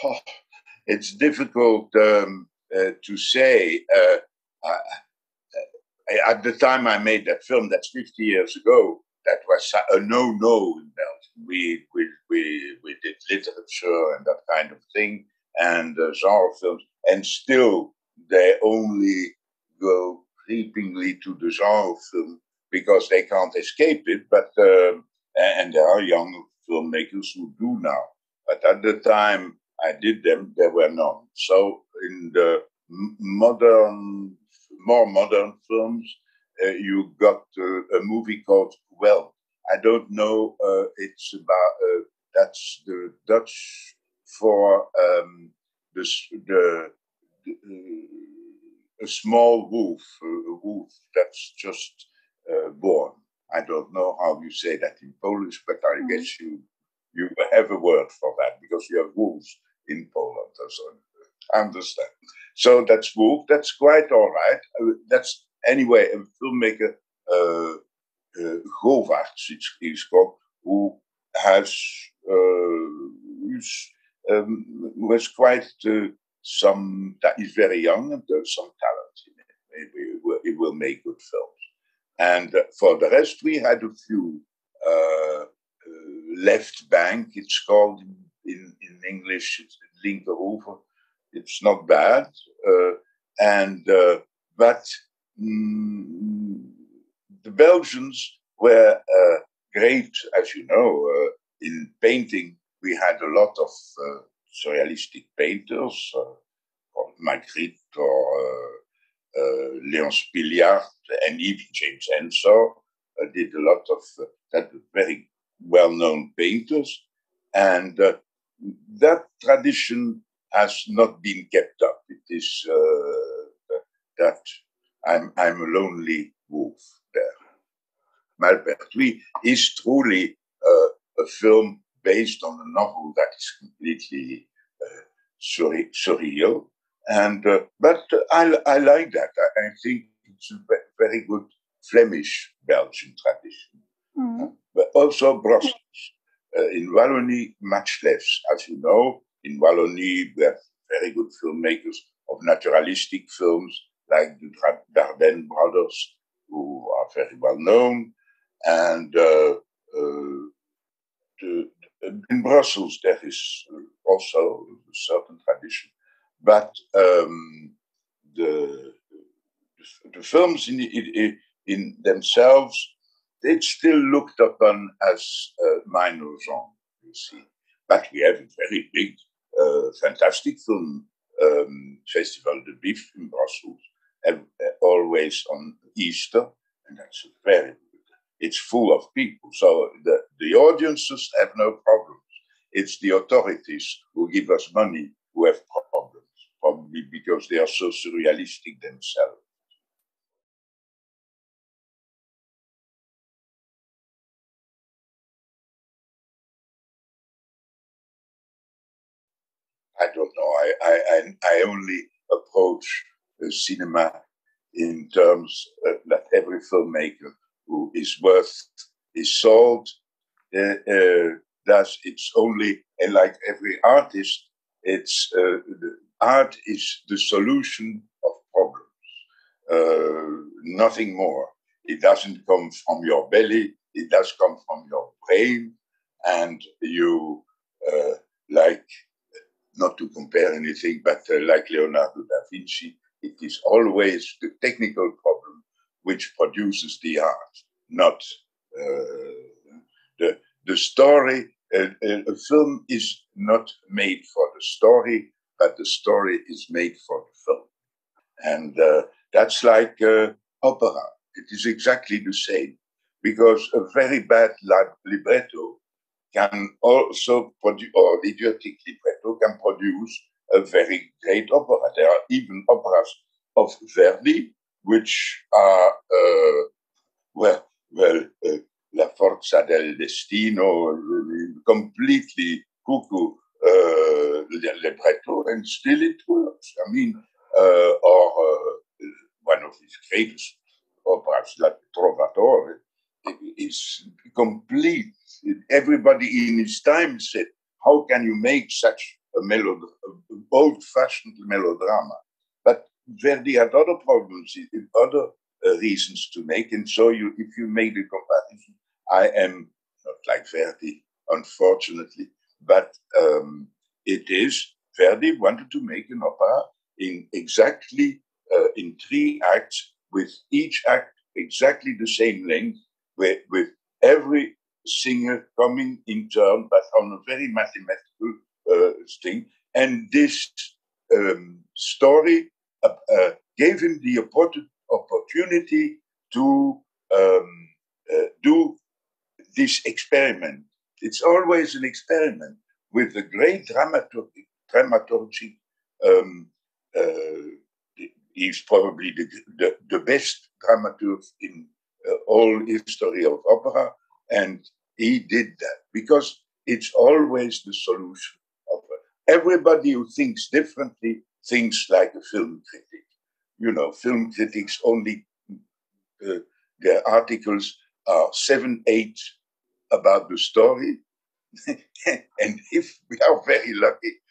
Oh, it's difficult to say. At the time I made that film, that's 50 years ago, that was a no-no in Belgium. We did literature and that kind of thing, and genre films, and still they only go creepingly to the genre film because they can't escape it. But and there are young filmmakers who do now. But at the time I did them, there were none. So in the more modern films, you got a movie called Well. I don't know. It's about that's the Dutch for the a small wolf, a wolf that's just born. I don't know how you say that in Polish, but I guess you have a word for that because you have wolves in Poland. So I understand. So that's wolf. That's quite all right. That's anyway a filmmaker, Govaerts, he's called, who has was quite some. He's very young and there's some talent in it. Maybe he will make good films. And for the rest, we had a few. Left Bank, it's called in English. It's Linkerhoeven. It's not bad, but the Belgians were great, as you know, in painting. We had a lot of surrealistic painters, Magritte or Léon Spiliart, and even James Ensor did a lot of that very well-known painters, and that tradition has not been kept up. It is that I'm a lonely wolf there. Malpertuis is truly a film based on a novel that is completely surreal, and but I like that. I think it's a very good Flemish Belgian tradition, but also Brussels. In Wallonie, much less. As you know, in Wallonie, we have very good filmmakers of naturalistic films like the Dardenne brothers, who are very well known. And in Brussels, there is also a certain tradition. But the films in themselves, it's still looked upon as minor genre, you see. But we have a very big, fantastic film Festival de Bif in Brussels, always on Easter, and that's very good. It's full of people, so the audiences have no problems. It's the authorities who give us money who have problems, probably because they are so surrealistic themselves. I don't know. I only approach cinema in terms that every filmmaker who is worth his salt does. It's only, and like every artist, it's the art is the solution of problems, nothing more. It doesn't come from your belly. It does come from your brain, and you like, not to compare anything, but like Leonardo da Vinci, it is always the technical problem which produces the art, not the story. A film is not made for the story, but the story is made for the film. And that's like opera. It is exactly the same, because a very bad libretto can also produce, or idiotic libretto can produce a very great opera. There are even operas of Verdi which are, La Forza del Destino, completely cuckoo libretto, and still it works. I mean, or one of his greatest operas, La Trovatore, is complete. Everybody in his time said, how can you make such old-fashioned melodrama. But Verdi had other problems, other reasons to make, and so if you make the comparison, I am not like Verdi, unfortunately, but it is Verdi wanted to make an opera in exactly in 3 acts, with each act exactly the same length, with every singer coming in turn, but on a very mathematical thing. And this story gave him the opportunity to do this experiment. It's always an experiment with the great dramaturgy. Um, uh, he's probably the best dramaturg in all history of opera, and he did that because it's always the solution of everybody who thinks differently thinks like a film critic. You know, film critics only their articles are 7, 8 about the story, and if we are very lucky,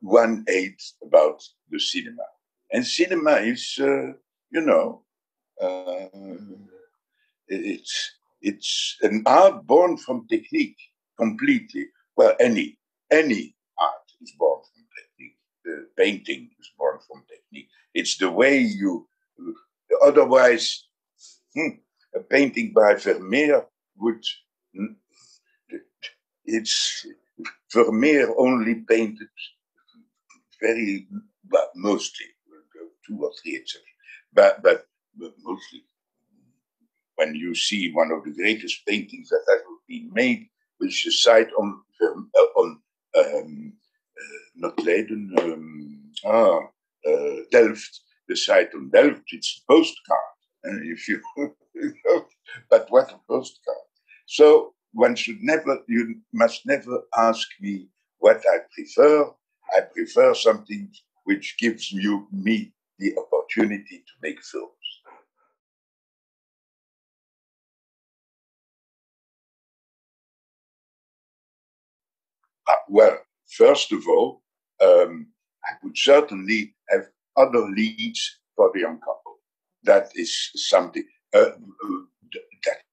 1/8 about the cinema. And cinema is, you know, uh, it's an art born from technique completely. Well, any art is born from technique. Painting is born from technique. It's the way you. Otherwise, a painting by Vermeer would. It's Vermeer only painted very, but mostly 2 or 3 exceptions, but mostly. When you see one of the greatest paintings that has been made, which is a site on not Leiden, Delft, the site on Delft, it's a postcard. And if you, but what a postcard! So you must never ask me what I prefer. I prefer something which gives me the opportunity to make films. Well, first of all, I would certainly have other leads for the young couple. That is something. That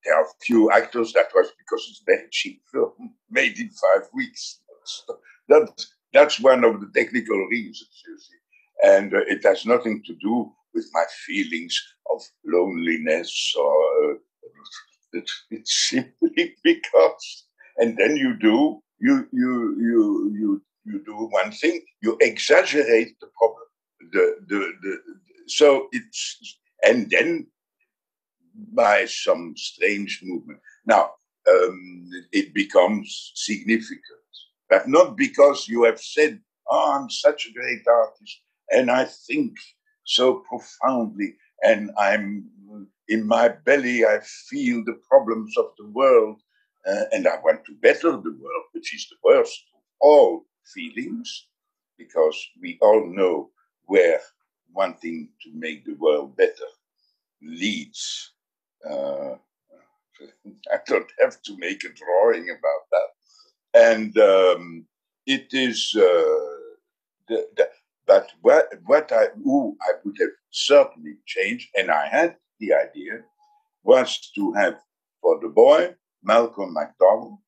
there are few actors. That was because it's very cheap film made in 5 weeks. That, that's one of the technical reasons, you see. And it has nothing to do with my feelings of loneliness or it's simply because. And then you do one thing. You exaggerate the problem. So it's and then by some strange movement. Now, it becomes significant, but not because you have said, "Oh, I'm such a great artist, and I think so profoundly, and I'm in my belly, I feel the problems of the world, and I want to better the world," which is the worst of all feelings, because we all know where wanting to make the world better leads. Uh, I don't have to make a drawing about that. And it is, but who I would have certainly changed, and I had the idea, was to have for the boy Malcolm McDowell,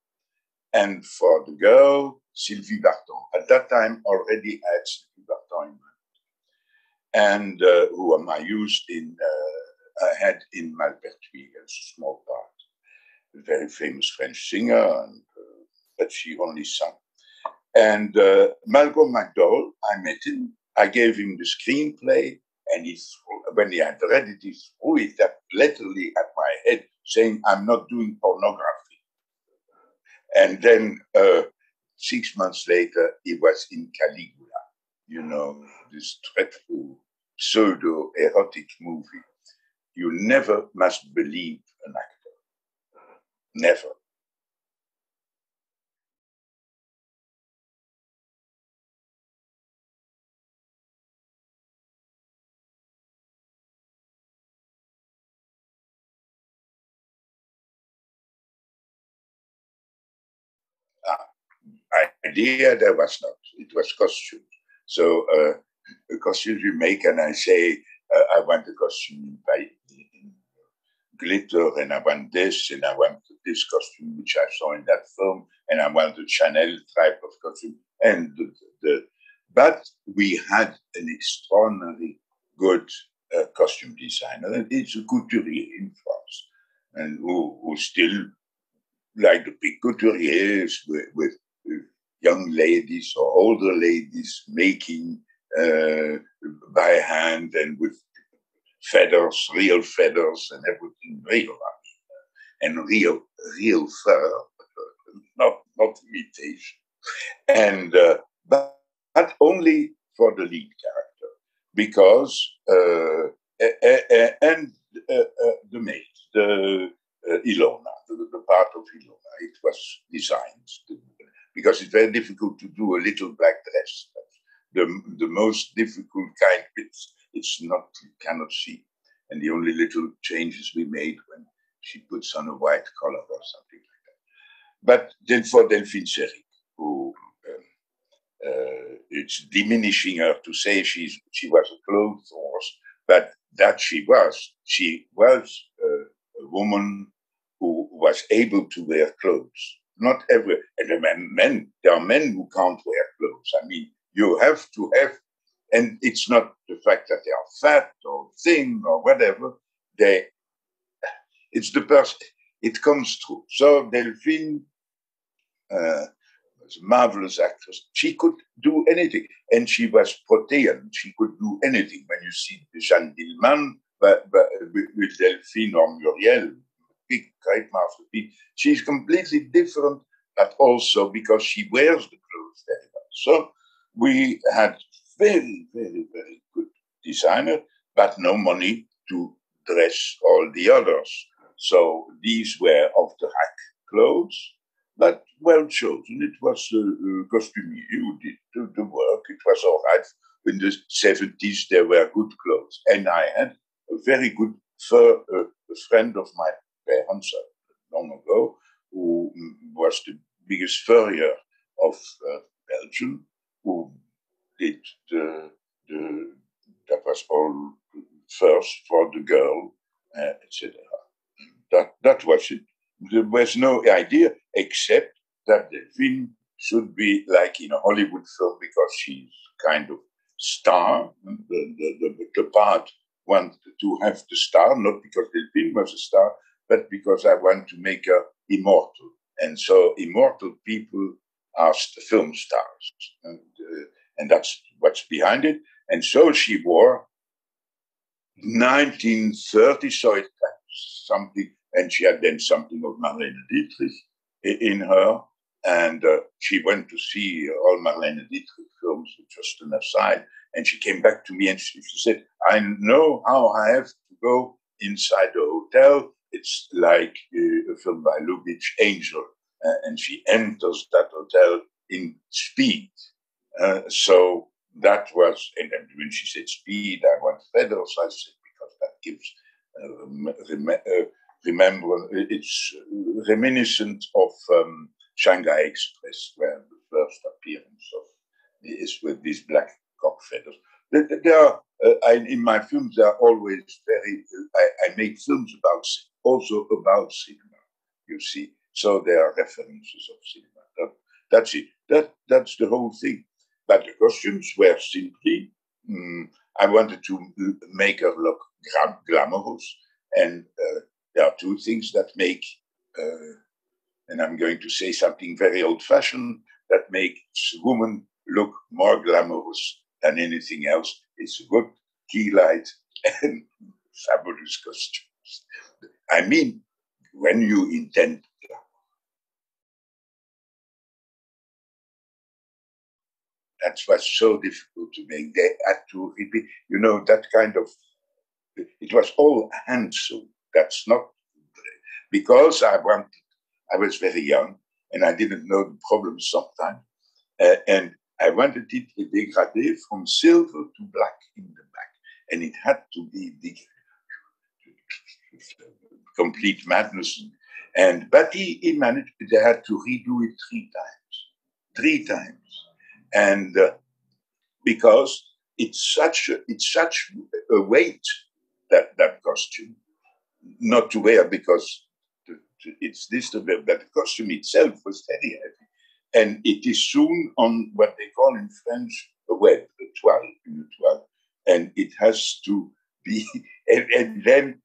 and for the girl Sylvie Vartan. At that time, already I had Sylvie Vartan in mind, and who am I used in. I had in Malpertuis as a small part, a very famous French singer, and, but she only sang. And Malcolm McDowell, I met him. I gave him the screenplay, and when he had read it, he threw it up literally at my head, saying, "I'm not doing pornography." And then 6 months later, he was in Caligula, you know, this dreadful pseudo-erotic movie. You never must believe an actor. Never. Ah, I idea there was not. It was costumes. So the costumes we make, and I say, I want a costume in glitter, and I want this, and I want this costume which I saw in that film, and I want the Chanel type of costume. And but we had an extraordinary good costume designer, and it's a couturier in France, and who still like the big couturiers with young ladies or older ladies making by hand and with feathers, real feathers and everything real, and real fur, not imitation, and but only for the lead character, because and the maid, the Ilona, the part of Ilona, it was designed because it's very difficult to do a little black dress. The most difficult kind, it's not, you cannot see. And the only little changes we made when she puts on a white collar or something like that. But then for Delphine Seyrig, who it's diminishing her to say she was a clothes horse, but that she was a woman who was able to wear clothes. Not every, and there are men who can't wear clothes. I mean, you have to have, and it's not the fact that they are fat or thin or whatever. It's the person. It comes through. So Delphine was a marvelous actress. She could do anything, and she was protean. She could do anything. When you see Jeanne Dillman, but with Delphine or Muriel, big, great masterpiece, she's completely different, but also because she wears the clothes very well. So we had very, very, very good designer, but no money to dress all the others. So these were off the rack clothes, but well chosen. It was a costumier who did the work. It was all right. In the 70s, there were good clothes. And I had a very good a friend of my parents long ago, who was the biggest furrier of Belgium, who did that was all first for the girl, etc. That was it. There was no idea except that Delphine should be like in a Hollywood film because she's kind of star. The part wanted to have the star, not because Delphine was a star, but because I want to make her immortal. And so immortal people are film stars. And that's what's behind it. And so she wore 1930, so it's something, and she had then something of Marlene Dietrich in her. And she went to see all Marlene Dietrich films, just an aside. And she came back to me and she said, I know how I have to go inside the hotel. It's like a film by Lubitsch, Angel. And she enters that hotel in speed. So that was, and then when she said speed, I want feathers, I said, because that gives remember, it's reminiscent of Shanghai Express, where the first appearance of is with these black cock feathers. There are, in my films, they are always very. I make films also about cinema. You see, so there are references of cinema. That's it. That's the whole thing. But the costumes were simply. I wanted to make her look glamorous, and there are two things that make, and I'm going to say something very old-fashioned, that makes women look more glamorous than anything else. It's a good key light and fabulous costumes. I mean, when you intend that was so difficult to make. They had to repeat, that kind of, it was all hand sewn. That's not, because I was very young and I didn't know the problems sometimes. And I wanted it degradé from silver to black in the back. And it had to be complete madness. But he managed, they had to redo it 3 times. 3 times. And because it's such a weight, that costume, not to wear, because it's this, that the costume itself was very heavy. And it is soon on what they call in French a web, a toile. And it has to be, and then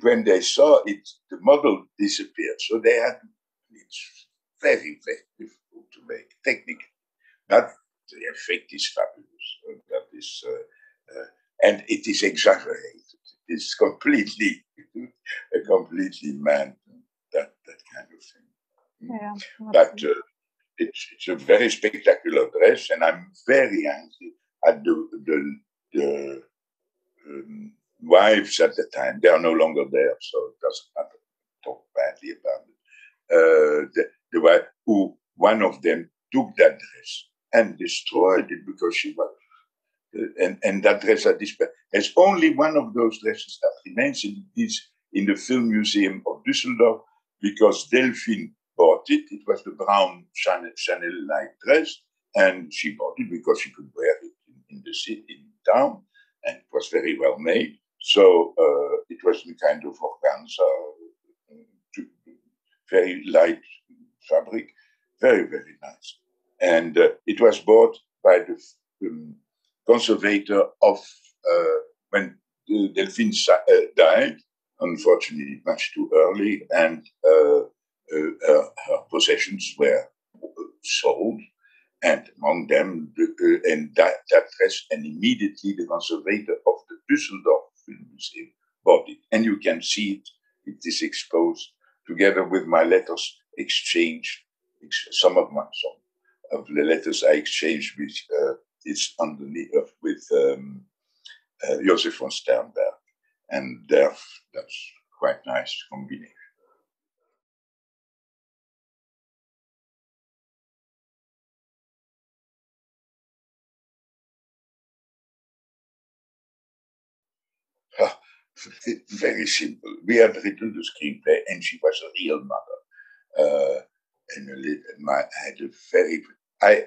when they saw it, the model disappeared. So they had, it's very, very difficult to make, technically. But the effect is fabulous. That is, and it is exaggerated. It's completely mad, that kind of thing. Yeah, but it's a very spectacular dress, and I'm very angry at the wives at the time. They are no longer there, so it doesn't matter to talk badly about it. The wife, one of them took that dress and destroyed it because she was. And that dress at this point, there's only one of those dresses that remains in the Film Museum of Düsseldorf, because Delphine bought it. It was the brown Chanel-like dress, and she bought it because she could wear it in the city, in town, and it was very well made. So it was the kind of organza, very light fabric, very, very nice. And it was bought by the conservator of when Delphine died, unfortunately much too early, and her possessions were sold, and among them and that dress, and immediately the conservator of the Düsseldorf Film Museum bought it, and you can see it. It is exposed together with my letters exchanged. Some of the letters I exchanged with it's underneath with Josef von Sternberg, and that's quite nice combination. Very simple. We had written the screenplay, and she was a real mother. I had a very. I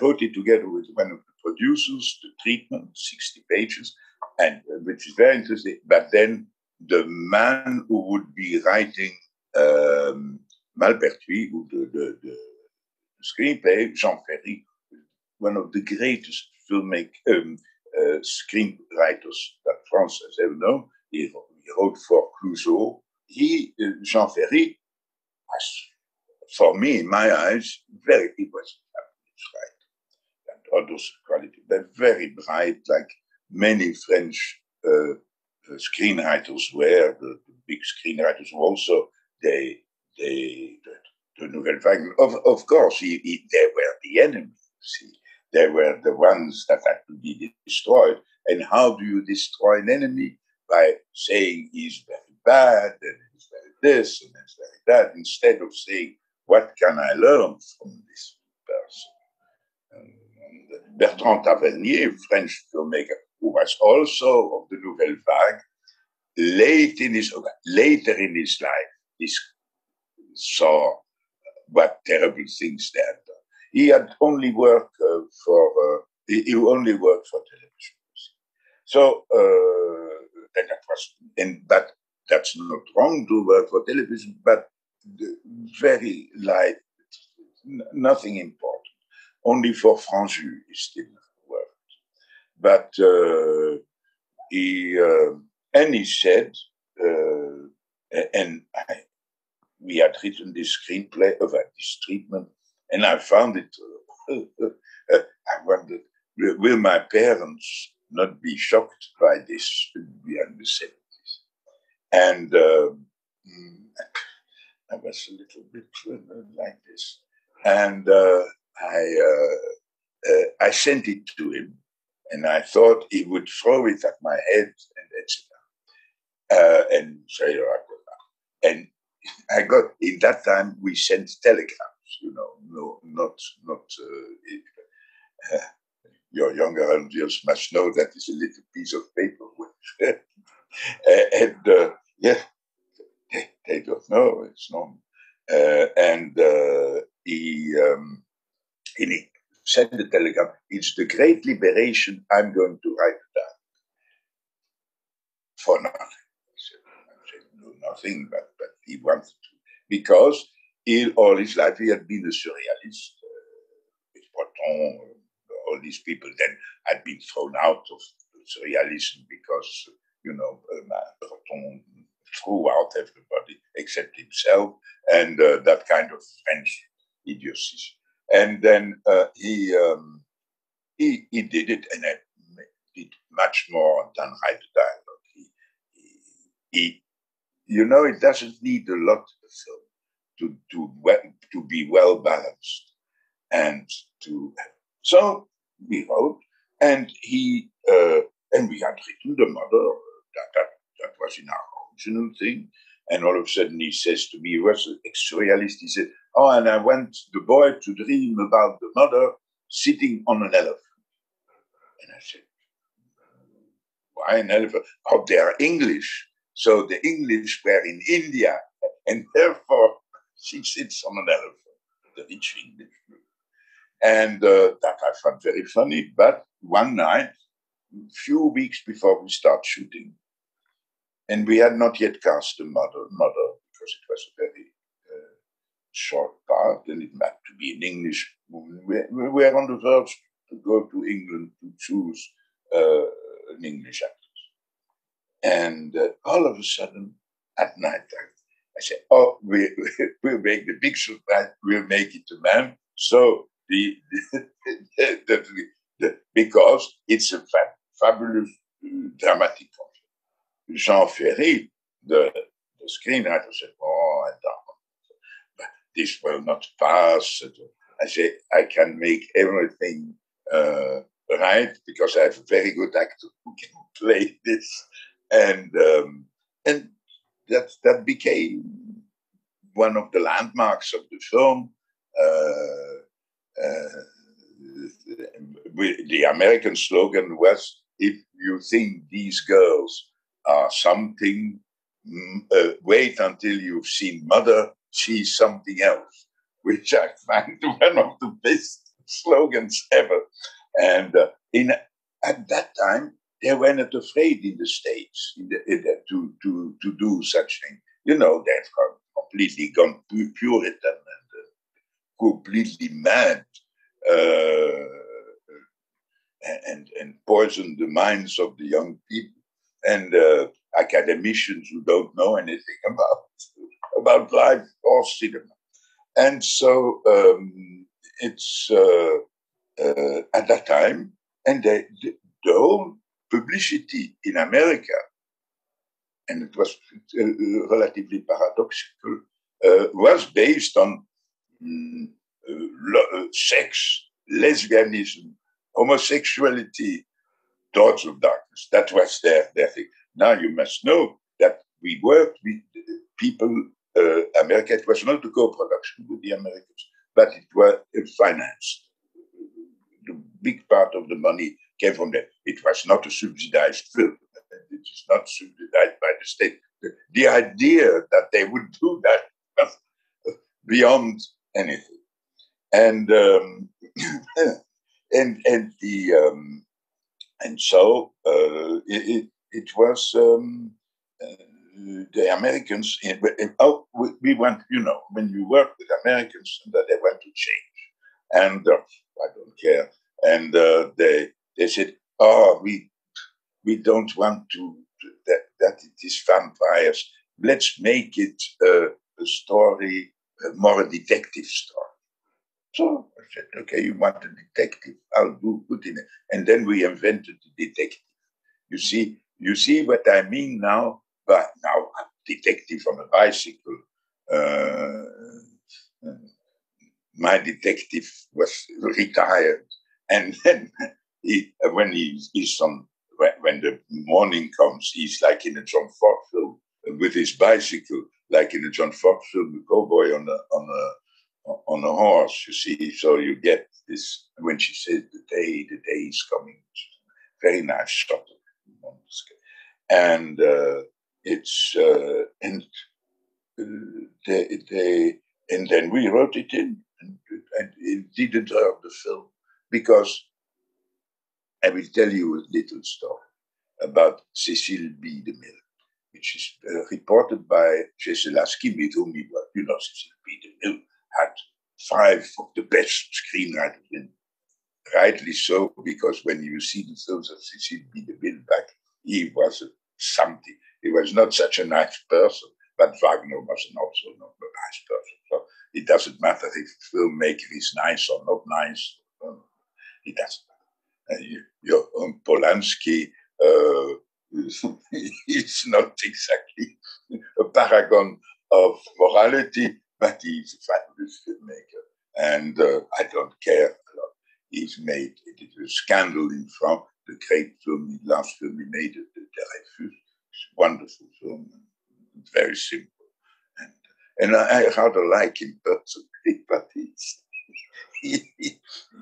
wrote it together with one of the producers, the treatment, 60 pages, and which is very interesting. But then the man who would be writing Malpertuis, the screenplay, Jean Ferry, one of the greatest screenwriters that France has ever known. He wrote for Clouseau. Jean Ferry, was, for me, in my eyes, he was right. And others quality, but very bright, like many French screenwriters were. The big screenwriters were also the Nouvelle Vague. Of course, they were the enemy. See, they were the ones that had to be destroyed. And how do you destroy an enemy? By saying he's very bad, and he's very this, and he's very that, instead of saying, what can I learn from this person? Bertrand Tavernier, French filmmaker, who was also of the Nouvelle Vague, later in his life, he saw what terrible things they had done. He had only worked for television. So but that's not wrong to work for television, but very light, nothing important. Only for Franju he still worked. But he said, we had written this screenplay about this treatment, and I found it. I wondered, will my parents not be shocked by this? We are in the 70s, and I was a little bit like this, and I sent it to him, and I thought he would throw it at my head, and say, and I got, in that time we sent telegrams, not your younger audience must know that it's a little piece of paper, and yeah, they don't know, it's normal, and he it's the great liberation. I'm going to write it down for nothing. I said no, nothing, but he wanted to because all his life he had been a surrealist. With Breton, all these people then had been thrown out of surrealism because Breton threw out everybody except himself, and that kind of French idiocy. And then he did it, and did much more than write a dialogue. It doesn't need a lot of film to be well balanced, and so we wrote, and we had written the mother. That was in our original thing, and all of a sudden he says to me, he was an ex-surrealist. He said, "Oh, and I want the boy to dream about the mother sitting on an elephant." And I said, "Why an elephant? Oh, they are English. So the English were in India, and therefore she sits on an elephant, the rich English." And that I found very funny. But one night, a few weeks before we start shooting, and we had not yet cast the mother, because it was a very short part, and it had to be in English. We were on the verge to go to England to choose an English actress. And all of a sudden, at night time, I said, "Oh, we'll make the big surprise. We'll make it a man." So because it's a fabulous dramatic concept. Jean Ferry, the screenwriter, said, "Oh, I don't, but this will not pass." I said, "I can make everything right because I have a very good actor who can play this," and that became one of the landmarks of the film. The American slogan was, "If you think these girls are something, wait until you've seen Mother, she's something else," which I find one of the best slogans ever. And at that time, they were not afraid in the States to do such thing. They've completely gone Puritan and completely mad. And poison the minds of the young people and academicians who don't know anything about life or cinema. And so it's at that time, and the whole publicity in America, and it was relatively paradoxical, was based on sex, lesbianism, homosexuality, Thoughts of Darkness. That was their thing. Now you must know that we worked with people, America. It was not a co-production with the Americans, but it was financed. The big part of the money came from there. It was not a subsidized film. It is not subsidized by the state. The idea that they would do that was beyond anything. And and so it was the Americans. We went, when you work with Americans, that they want to change, and I don't care. And they said, "Oh, we don't want that it is vampires. Let's make it a story, more a detective story." So I said, "Okay, you want a detective? I'll put in it." And then we invented the detective. You see what I mean now? But now a detective on a bicycle. My detective was retired, and then when the morning comes, he's like in a John Ford film with his bicycle, like in a John Ford film, the cowboy on a horse, you see. So you get this when she says the day is coming. Very nice shot. And it's and and then we wrote it in, and it didn't hurt the film because I will tell you a little story about Cecil B. DeMille, which is reported by Czeselasky, with whom he worked. You know, Cecil B. DeMille had 5 of the best screenwriters, and rightly so, because when you see the films of Cecil B. DeMille back, he was something. He was not such a nice person, but Wagner was also not a nice person. So it doesn't matter if a filmmaker is nice or not nice. It doesn't matter. Your Polanski is not exactly a paragon of morality, but he's a fabulous filmmaker. And I don't care a lot. He's made it a scandal in France. The great film, the last film he made, The Refus, it's a wonderful film, very simple. And I rather like him personally, but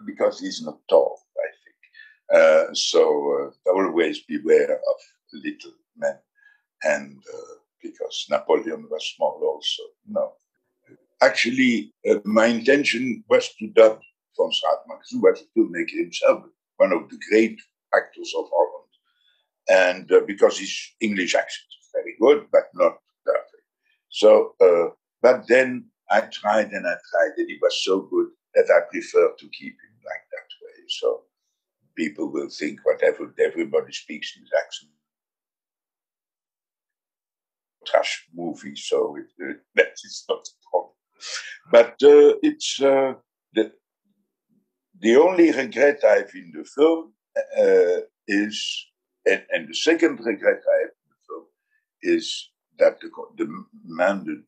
because he's not tall, I think. So always beware of little men. And because Napoleon was small also. No. Actually, my intention was to dub von Straatmacher, who was a filmmaker himself, one of the great actors of Holland. And because his English accent is very good, but not perfect. So, but then I tried, and he was so good that I prefer to keep him like that way. So people will think whatever, everybody speaks in his accent. Trash movie, so that is not a problem. But it's the only regret I have in the film is, and the second regret I have in the film is that the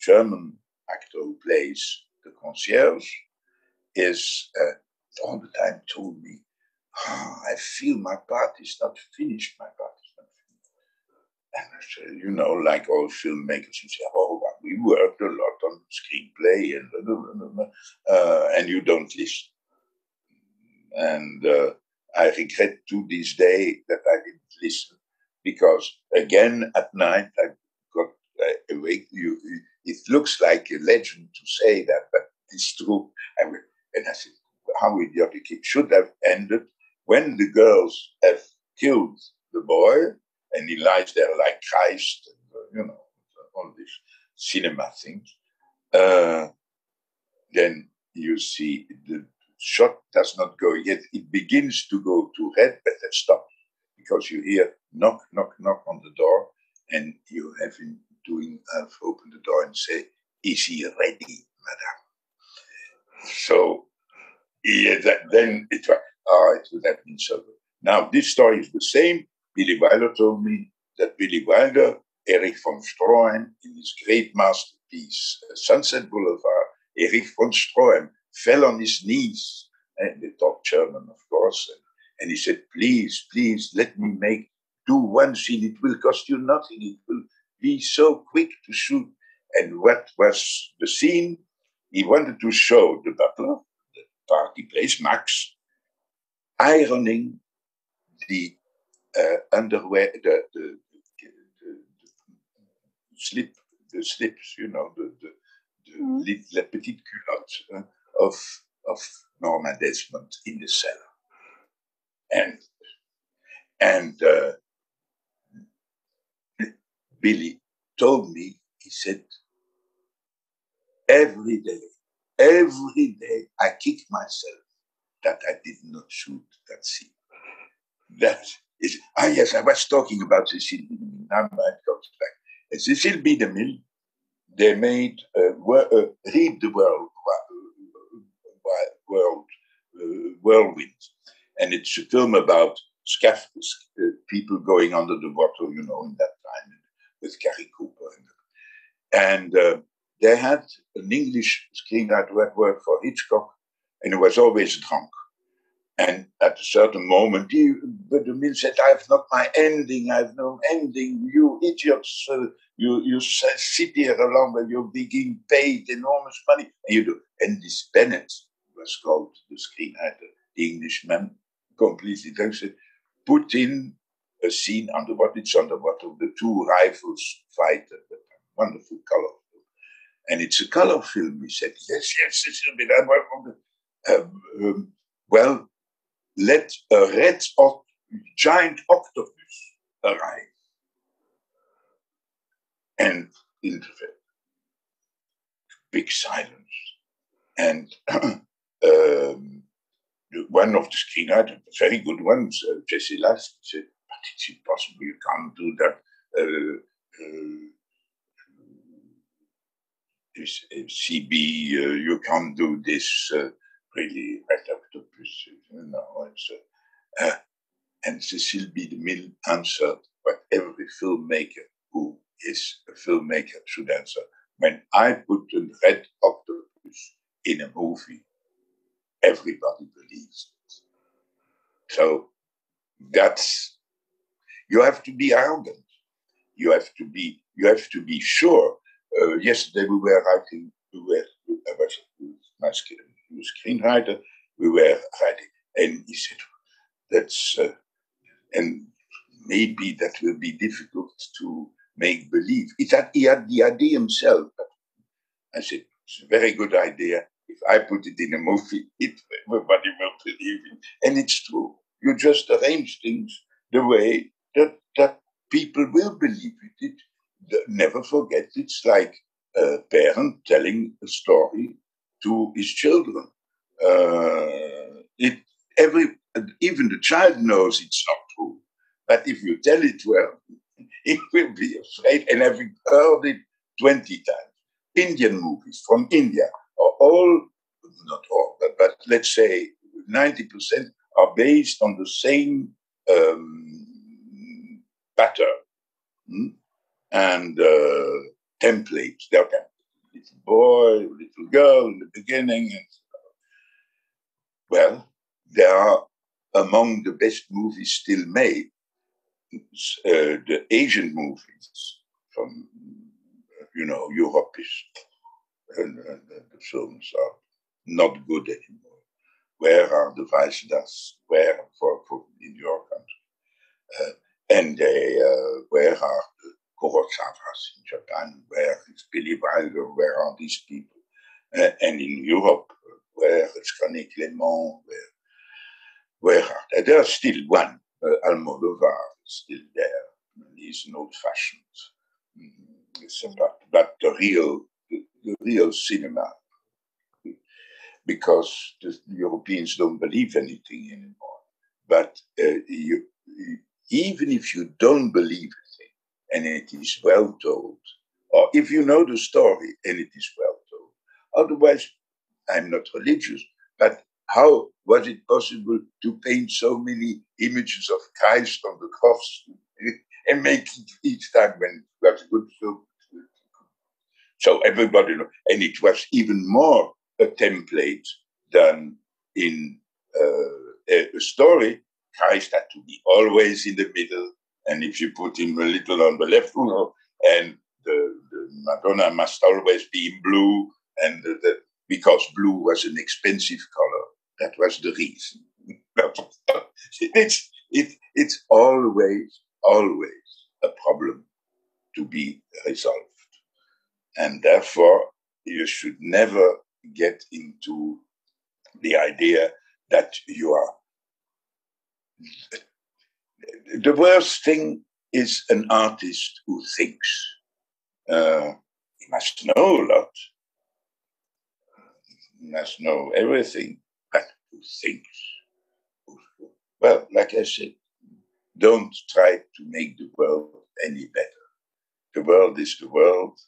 German actor who plays the concierge is all the time told me, I feel my part is not finished, my part is not finished. And I say, you know, like all filmmakers, you say, oh, we worked a lot on screenplay and you don't listen. And I regret to this day that I didn't listen, because again at night I got awake. It looks like a legend to say that, but it's true. And I said, how idiotic! It should have ended when the girls have killed the boy and he lies there like Christ, and, all these cinema things. Then you see the shot does not go yet. It begins to go to red, but it stops because you hear knock, knock, knock on the door, and you have him open the door and say, "Is he ready, madame?" So then it would have been so good. Now this story is the same. Billy Wilder told me that Billy Wilder, Erich von Stroheim, in his great masterpiece Sunset Boulevard, Erich von Stroheim fell on his knees, and they talked German, of course, and he said, please, please, let me do one scene. It will cost you nothing. It will be so quick to shoot. And what was the scene? He wanted to show the butler, the party place, Max, ironing the underwear, the slips, the petite culotte of Norma Desmond in the cellar. And Billy told me, he said, every day I kick myself that I did not shoot that scene. That is, yes, I was talking about Cecil B. DeMille. Now my mind comes back. Cecil B. DeMille, they made Read the Whirlwind. And it's a film about people going under the water, in that time, with Harry Kümel. And they had an English screenwriter who had worked for Hitchcock, and he was always drunk. And at a certain moment, DeMille said, I have not my ending, I have no ending. You idiots, you sit here along where you're being paid enormous money. And you do. And this Bennett was called the screenwriter, the Englishman, completely drunk, said, put in a scene underwater. It's underwater. The two rivals fight. Wonderful color film. And it's a color film. He said, yes, it's a bit. Well, let a red hot giant octopus arrive. And in the big silence. And one of the screenwriters, very good ones, Jesse Last, said, but it's impossible, you can't do that. CB, you can't do this really Red Octopus. No, it's, and Cecile B. DeMille answered what every filmmaker who is a filmmaker should answer. When I put a red octopus in a movie, everybody believes it. So that's, you have to be arrogant. You have to be sure. Yesterday we were writing, my screenwriter, we were writing, and he said, that's, and maybe that will be difficult to make believe. He had the idea himself. I said, it's a very good idea. If I put it in a movie, everybody will believe it. And it's true. You just arrange things the way that people will believe it. Never forget, it's like a parent telling a story to his children. Even the child knows it's not true. But if you tell it well, it will be afraid. And I've heard it 20 times. Indian movies from India are all, not all, but let's say 90% are based on the same pattern and templates. They're little boy, little girl in the beginning. And, well, they are among the best movies still made. The Asian movies from, Europe is, the films are not good anymore. Where are the Vaishnavas? Where for in your country? And where are the Kurosawas in Japan? Where is Billy Wilder? Where are these people? And in Europe, where is René Clément? Where are they? There's still one. Almodovar is still there. He's an old-fashioned. But the real cinema, because the Europeans don't believe anything anymore. But even if you don't believe it, and it is well told, or if you know the story and it is well told, otherwise, I'm not religious, but how was it possible to paint so many images of Christ on the cross and make it each time when it was a good film? So everybody knows. And it was even more a template than in a story. Christ had to be always in the middle, and if you put him a little on the left, and the Madonna must always be in blue, and because blue was an expensive color. That was the reason. It's always a problem to be resolved. And therefore, you should never get into the idea that you are. The worst thing is an artist who thinks. He must know a lot. He must know everything, but who thinks. Well, like I said, don't try to make the world any better. The world is the world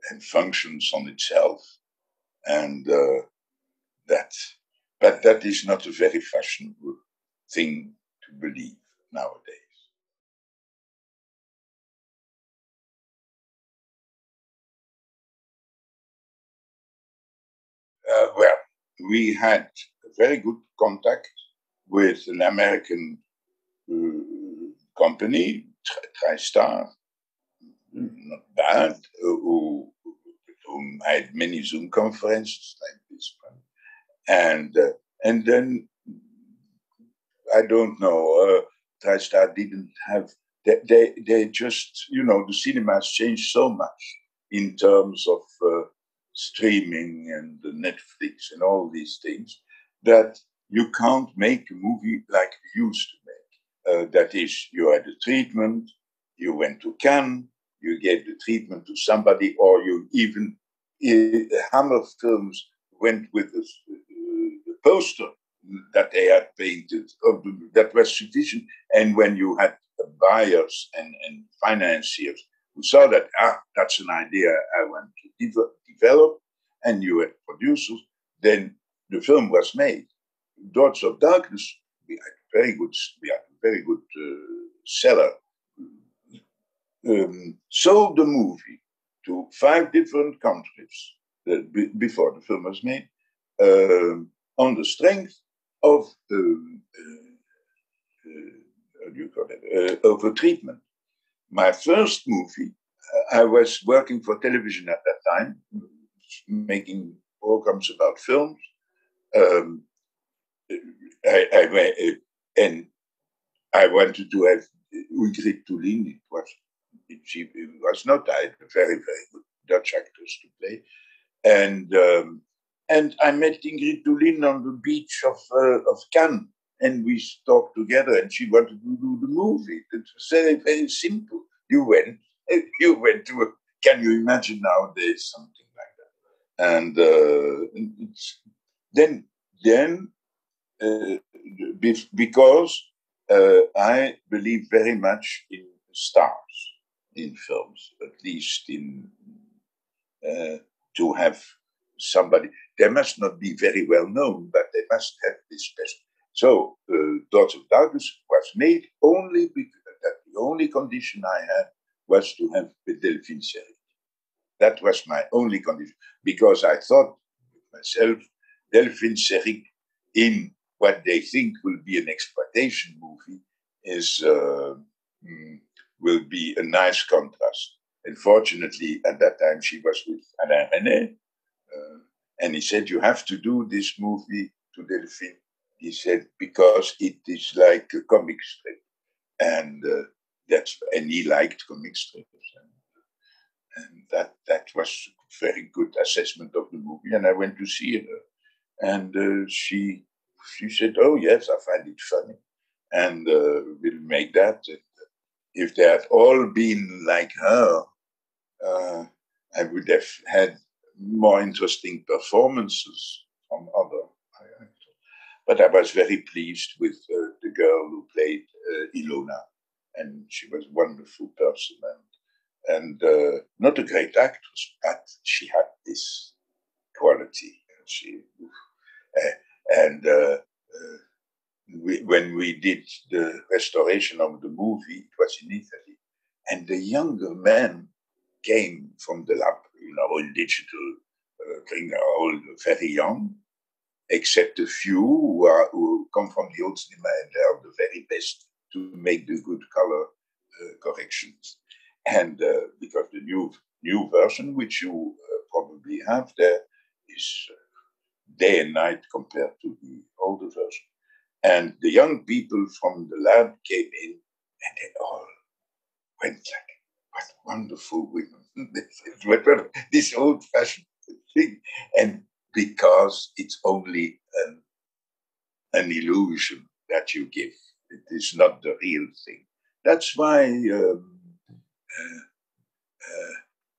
and functions on itself, and but that is not a very fashionable thing to believe nowadays. Well, we had a very good contact with an American company, TriStar, not bad, whom I had many Zoom conferences like this one. And then, I don't know, TriStar didn't have, they just, the cinema has changed so much in terms of streaming and Netflix and all these things that you can't make a movie like we used to make. That is, you had a treatment, you went to Cannes, you gave the treatment to somebody, or you even, Hammer Films went with the poster that they had painted, that was sufficient. And when you had buyers and financiers who saw that, that's an idea I want to develop, and you had producers, then the film was made. Dots of Darkness, we had a very good seller. Sold the movie to 5 different countries before the film was made, on the strength of of a treatment. My first movie, I was working for television at that time, making programs about films. And I wanted to have Ingrid Toulin. She was not a very, very good Dutch actress to play. And I met Ingrid Toulin on the beach of Cannes, and we talked together, and she wanted to do the movie. It was very, very simple. You went to can you imagine nowadays something like that? And because I believe very much in stars in films, at least in to have somebody. They must not be very well known, but they must have this special. So, Dots of Darkness was made only because the only condition I had was to have Delphine Seyrig. That was my only condition, because I thought myself, Delphine Seyrig in what they think will be an exploitation movie will be a nice contrast. Unfortunately, at that time, she was with Alain René, and he said, you have to do this movie to Delphine. He said, because it is like a comic strip. And he liked comic strips. And that was a very good assessment of the movie. And I went to see her. And she said, oh, yes, I find it funny. And we'll make that. And if they had all been like her, I would have had more interesting performances from other actors. But I was very pleased with the girl who played Ilona. And she was a wonderful person. And not a great actress, but she had this quality. When we did the restoration of the movie, it was in Italy, and the younger men came from the lab, in digital thing, all very young, except a few who come from the old cinema, and they are the very best to make the good color corrections. And because the new version, which you probably have there, is day and night compared to the older version. And the young people from the lab came in, and they all went like, what wonderful women. This old-fashioned thing. And because it's only an illusion that you give. It is not the real thing. That's why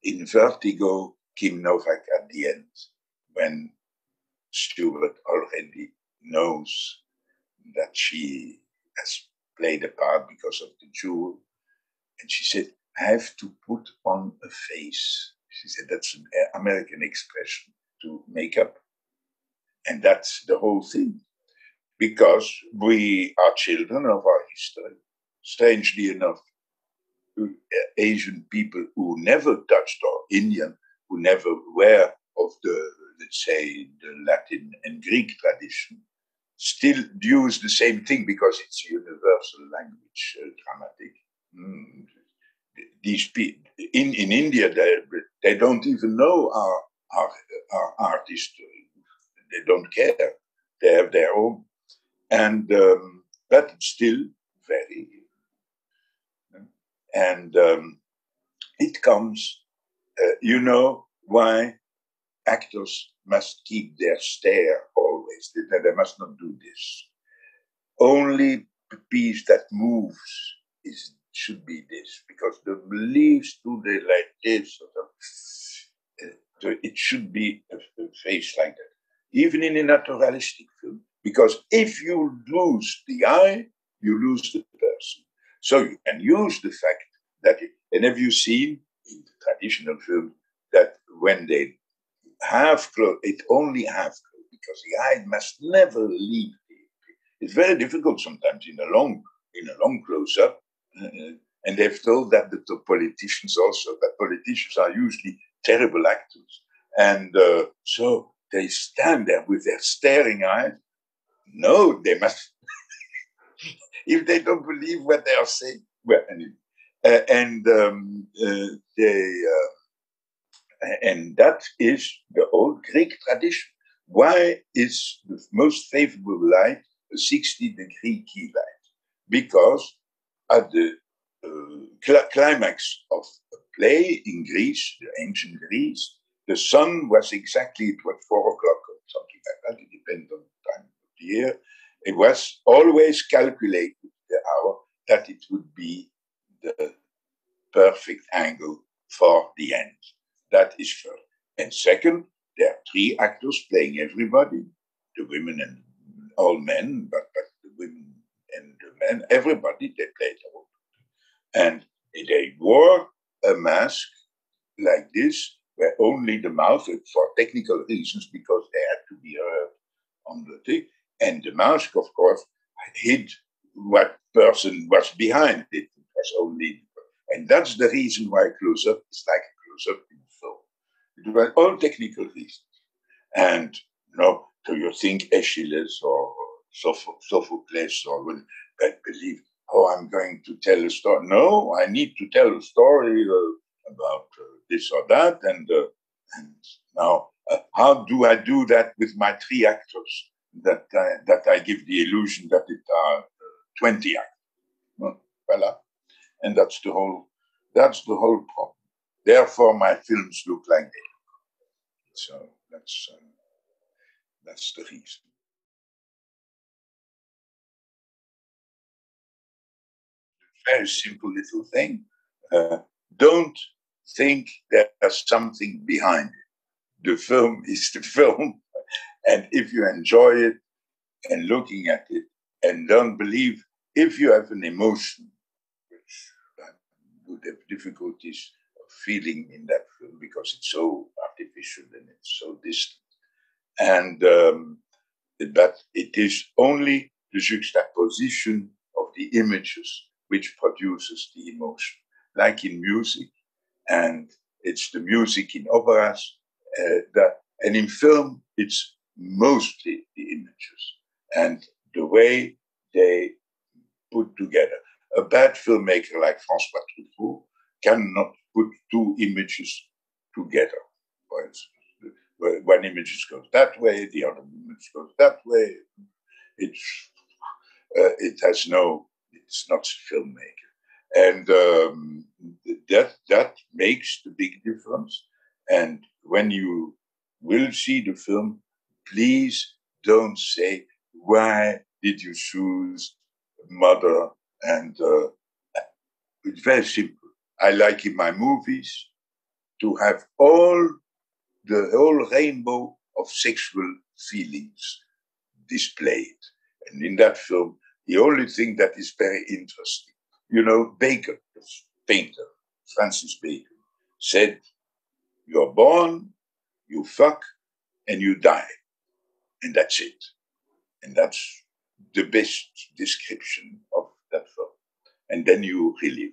in Vertigo, Kim Novak at the end, when Stewart already knows that she has played a part because of the jewel, and she said, I have to put on a face. She said, that's an American expression to make up. And that's the whole thing. Because we are children of our history. Strangely enough, Asian people who never touched, or Indian, who never were of the, let's say, the Latin and Greek tradition, still use the same thing because it's a universal language, dramatic. These people in India, they don't even know our art history. They don't care. They have their own. And but it's still very, and it comes. You know why actors must keep their stare always. They must not do this. Only piece that moves should be this, because the beliefs today like this, it should be a face like that, even in a naturalistic film. Because if you lose the eye, you lose the person. So you can use the fact that, and have you seen in the traditional film that when they have clothes, it only have clothes, because the eye must never leave. It's very difficult sometimes in a long close up, and they've told that the politicians also, that politicians are usually terrible actors, and so they stand there with their staring eyes. No, they must. If they don't believe what they are saying, well, anyway, and that is the old Greek tradition. Why is the most favorable light a 60-degree key light? Because at the climax of a play in Greece, the ancient Greece, the sun was exactly, it was 4 o'clock or something like that. It depends on the time of the year. It was always calculated, the hour, that it would be the perfect angle for the end. That is first. And second, there are 3 actors playing everybody, the women and all men, but the women and the men, everybody, they played the role. And they wore a mask like this, where only the mouth, for technical reasons, because they had to be heard on the thing, and the mask, of course, hid what person was behind it. It was only, and that's the reason why close-up is like a close-up in film. It was all technical reasons. And do you think Aeschylus or Sophocles or believe, I'm going to tell a story? No, I need to tell a story about this or that. And now, how do I do that with my 3 actors? That I give the illusion that it are 20 actors. Well, voila. And that's the whole problem. Therefore, my films look like they look. So that's the reason. Very simple little thing. Don't think there's something behind it. The film is the film. And if you enjoy it and looking at it and don't believe, if you have an emotion, which I would have difficulties of feeling in that film because it's so artificial and it's so distant. And but it is only the juxtaposition of the images which produces the emotion, like in music, and it's the music in operas, and in film, it's mostly the images and the way they put together. A bad filmmaker like François Truffaut cannot put 2 images together. For instance, one image goes that way, the other image goes that way. It's not filmmaker, and that makes the big difference. And when you will see the film, please don't say, why did you choose mother? And it's very simple. I like in my movies to have the whole rainbow of sexual feelings displayed. And in that film, the only thing that is very interesting, Bacon, the painter, Francis Bacon, said, you're born, you fuck, and you die. And that's it. And that's the best description of that film. And then you relive.